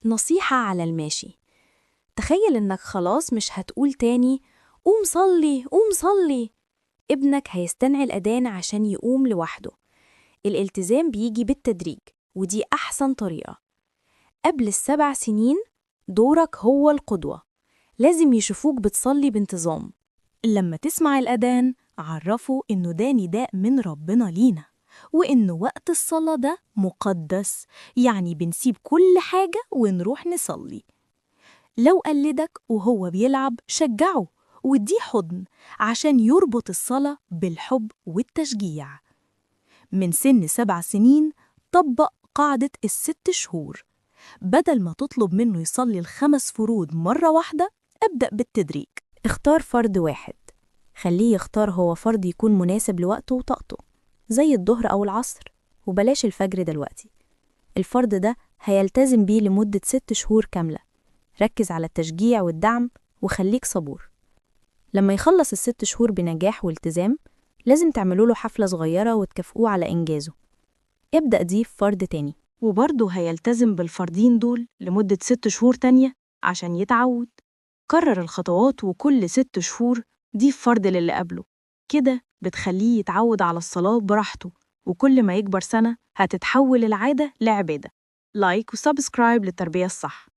نصيحة على الماشي. تخيل إنك خلاص مش هتقول تاني قوم صلي قوم صلي. ابنك هيستنعي الأذان عشان يقوم لوحده. الالتزام بيجي بالتدريج، ودي أحسن طريقة. قبل ال7 سنين دورك هو القدوة، لازم يشوفوك بتصلي بانتظام. لما تسمع الأذان عرفوا إنه ده نداء من ربنا لينا، وإنه وقت الصلاة ده مقدس، يعني بنسيب كل حاجة ونروح نصلي. لو قلدك وهو بيلعب شجعه واديه حضن عشان يربط الصلاة بالحب والتشجيع. من سن 7 سنين طبق قاعدة ال6 شهور. بدل ما تطلب منه يصلي ال5 فروض مرة واحدة، ابدأ بالتدريج. اختار فرد واحد، خليه يختار هو فرد يكون مناسب لوقته وطاقته، زي الظهر أو العصر، وبلاش الفجر دلوقتي. الفرد ده هيلتزم بيه لمدة 6 شهور كاملة. ركز على التشجيع والدعم وخليك صبور. لما يخلص ال6 شهور بنجاح والتزام، لازم تعملوا له حفلة صغيرة وتكافئوه على إنجازه. ابدأ دي في فرد تاني. وبرضه هيلتزم بالفردين دول لمدة 6 شهور تانية عشان يتعود. كرر الخطوات وكل 6 شهور ضيف فرد للي قبله. كده بتخليه يتعود على الصلاة براحته، وكل ما يكبر سنة هتتحول العادة لعبادة. لايك وسبسكرايب للتربية الصح.